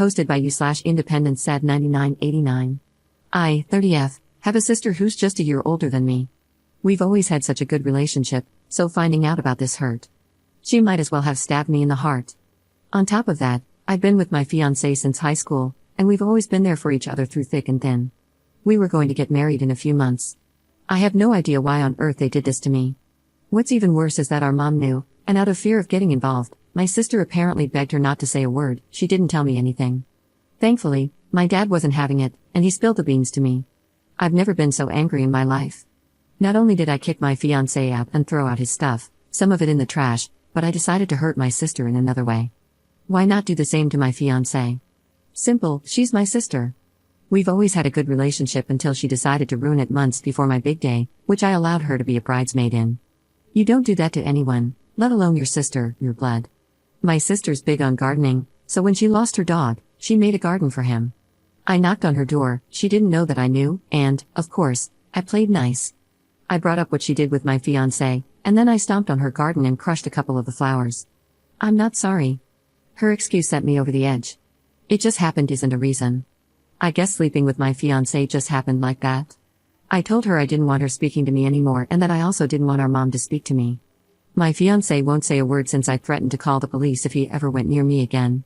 Hosted by you/Independent Sad 9989. I, 30F, have a sister who's just a year older than me. We've always had such a good relationship, so finding out about this hurt. She might as well have stabbed me in the heart. On top of that, I've been with my fiancé since high school, and we've always been there for each other through thick and thin. We were going to get married in a few months. I have no idea why on earth they did this to me. What's even worse is that our mom knew, and out of fear of getting involved, my sister apparently begged her not to say a word. She didn't tell me anything. Thankfully, my dad wasn't having it, and he spilled the beans to me. I've never been so angry in my life. Not only did I kick my fiancé out and throw out his stuff, some of it in the trash, but I decided to hurt my sister in another way. Why not do the same to my fiancé? Simple, she's my sister. We've always had a good relationship until she decided to ruin it months before my big day, which I allowed her to be a bridesmaid in. You don't do that to anyone, let alone your sister, your blood. My sister's big on gardening, so when she lost her dog, she made a garden for him. I knocked on her door, she didn't know that I knew, and, of course, I played nice. I brought up what she did with my fiancé, and then I stomped on her garden and crushed a couple of the flowers. I'm not sorry. Her excuse sent me over the edge. It just happened isn't a reason. I guess sleeping with my fiancé just happened like that. I told her I didn't want her speaking to me anymore and that I also didn't want our mom to speak to me. My fiancé won't say a word since I threatened to call the police if he ever went near me again.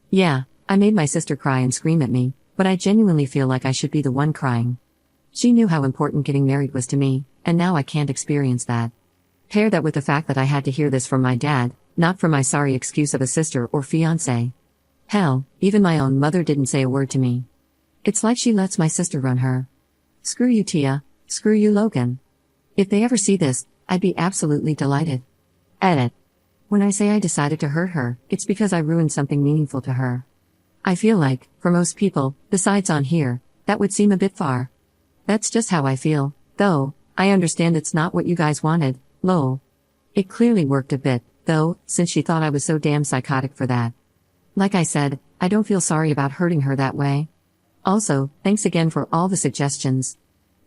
Yeah, I made my sister cry and scream at me, but I genuinely feel like I should be the one crying. She knew how important getting married was to me, and now I can't experience that. Pair that with the fact that I had to hear this from my dad, not from my sorry excuse of a sister or fiancé. Hell, even my own mother didn't say a word to me. It's like she lets my sister run her. Screw you, Tia. Screw you, Logan. If they ever see this, I'd be absolutely delighted. Edit. When I say I decided to hurt her, it's because I ruined something meaningful to her. I feel like, for most people, besides on here, that would seem a bit far. That's just how I feel, though, I understand it's not what you guys wanted, lol. It clearly worked a bit, though, since she thought I was so damn psychotic for that. Like I said, I don't feel sorry about hurting her that way. Also, thanks again for all the suggestions.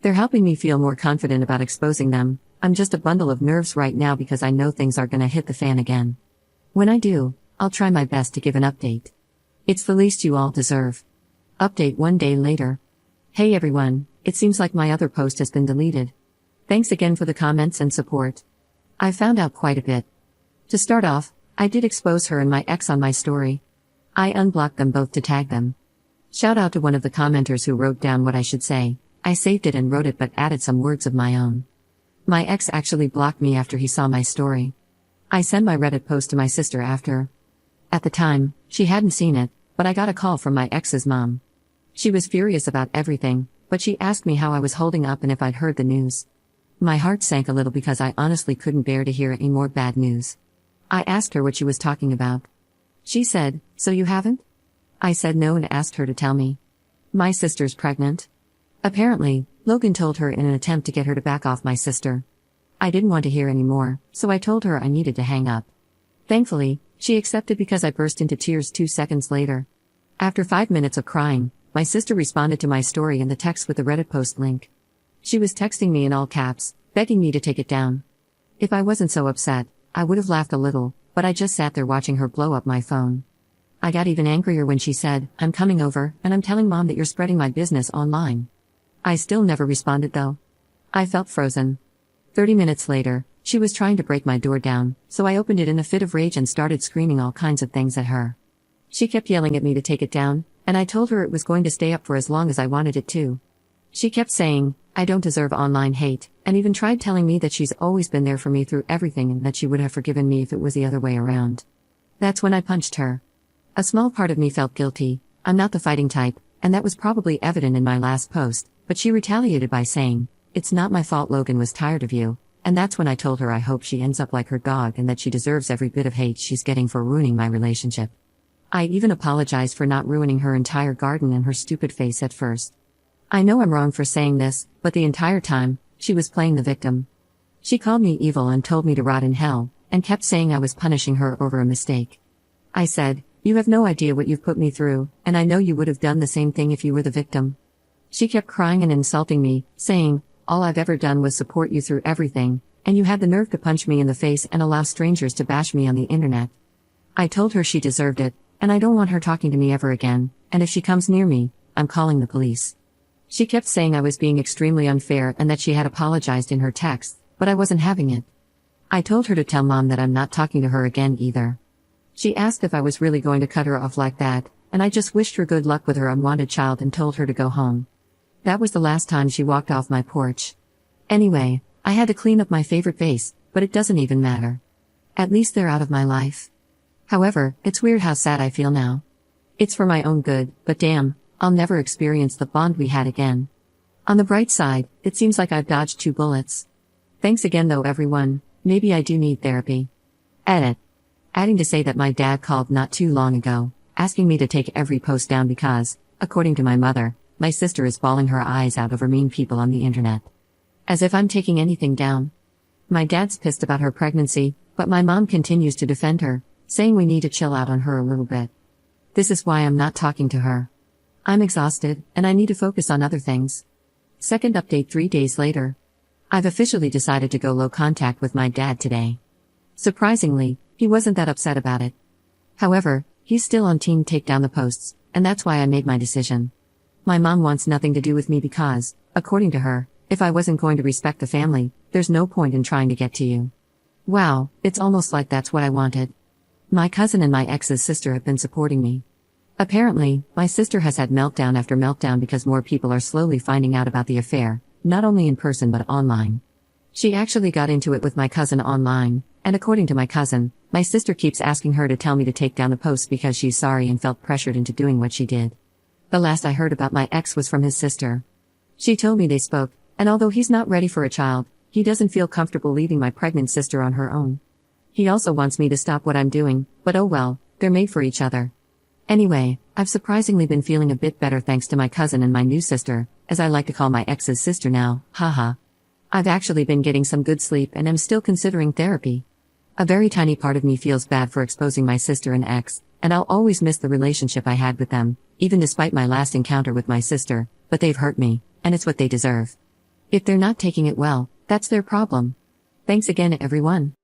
They're helping me feel more confident about exposing them. I'm just a bundle of nerves right now because I know things are gonna hit the fan again. When I do, I'll try my best to give an update. It's the least you all deserve. Update 1 day later. Hey everyone, it seems like my other post has been deleted. Thanks again for the comments and support. I found out quite a bit. To start off, I did expose her and my ex on my story. I unblocked them both to tag them. Shout out to one of the commenters who wrote down what I should say. I saved it and wrote it but added some words of my own. My ex actually blocked me after he saw my story. I sent my Reddit post to my sister after. At the time, she hadn't seen it, but I got a call from my ex's mom. She was furious about everything, but she asked me how I was holding up and if I'd heard the news. My heart sank a little because I honestly couldn't bear to hear any more bad news. I asked her what she was talking about. She said, "So you haven't?" I said no and asked her to tell me. My sister's pregnant. Apparently, Logan told her in an attempt to get her to back off my sister. I didn't want to hear any more, so I told her I needed to hang up. Thankfully, she accepted because I burst into tears 2 seconds later. After 5 minutes of crying, my sister responded to my story in the text with the Reddit post link. She was texting me in all caps, begging me to take it down. If I wasn't so upset, I would have laughed a little, but I just sat there watching her blow up my phone. I got even angrier when she said, "I'm coming over, and I'm telling Mom that you're spreading my business online." I still never responded though. I felt frozen. 30 minutes later, she was trying to break my door down, so I opened it in a fit of rage and started screaming all kinds of things at her. She kept yelling at me to take it down, and I told her it was going to stay up for as long as I wanted it to. She kept saying, I don't deserve online hate, and even tried telling me that she's always been there for me through everything and that she would have forgiven me if it was the other way around. That's when I punched her. A small part of me felt guilty. I'm not the fighting type, and that was probably evident in my last post, but she retaliated by saying, "It's not my fault Logan was tired of you," and that's when I told her I hope she ends up like her dog and that she deserves every bit of hate she's getting for ruining my relationship. I even apologized for not ruining her entire garden and her stupid face at first. I know I'm wrong for saying this, but the entire time, she was playing the victim. She called me evil and told me to rot in hell, and kept saying I was punishing her over a mistake. I said, "You have no idea what you've put me through, and I know you would have done the same thing if you were the victim." She kept crying and insulting me, saying, "All I've ever done was support you through everything, and you had the nerve to punch me in the face and allow strangers to bash me on the internet." I told her she deserved it, and I don't want her talking to me ever again, and if she comes near me, I'm calling the police. She kept saying I was being extremely unfair and that she had apologized in her text, but I wasn't having it. I told her to tell Mom that I'm not talking to her again either. She asked if I was really going to cut her off like that, and I just wished her good luck with her unwanted child and told her to go home. That was the last time she walked off my porch. Anyway, I had to clean up my favorite vase, but it doesn't even matter. At least they're out of my life. However, it's weird how sad I feel now. It's for my own good, but damn, I'll never experience the bond we had again. On the bright side, it seems like I've dodged 2 bullets. Thanks again though everyone, maybe I do need therapy. Edit. Adding to say that my dad called not too long ago, asking me to take every post down because, according to my mother, my sister is bawling her eyes out over mean people on the internet. As if I'm taking anything down. My dad's pissed about her pregnancy, but my mom continues to defend her, saying we need to chill out on her a little bit. This is why I'm not talking to her. I'm exhausted, and I need to focus on other things. Second update 3 days later. I've officially decided to go low contact with my dad today. Surprisingly, he wasn't that upset about it. However, he's still on team take down the posts, and that's why I made my decision. My mom wants nothing to do with me because, according to her, if I wasn't going to respect the family, there's no point in trying to get to you. Wow, it's almost like that's what I wanted. My cousin and my ex's sister have been supporting me. Apparently, my sister has had meltdown after meltdown because more people are slowly finding out about the affair, not only in person but online. She actually got into it with my cousin online, and according to my cousin, my sister keeps asking her to tell me to take down the posts because she's sorry and felt pressured into doing what she did. The last I heard about my ex was from his sister. She told me they spoke, and although he's not ready for a child, he doesn't feel comfortable leaving my pregnant sister on her own. He also wants me to stop what I'm doing, but oh well, they're made for each other. Anyway, I've surprisingly been feeling a bit better thanks to my cousin and my new sister, as I like to call my ex's sister now, haha. I've actually been getting some good sleep and am still considering therapy. A very tiny part of me feels bad for exposing my sister and ex, and I'll always miss the relationship I had with them, even despite my last encounter with my sister, but they've hurt me, and it's what they deserve. If they're not taking it well, that's their problem. Thanks again everyone.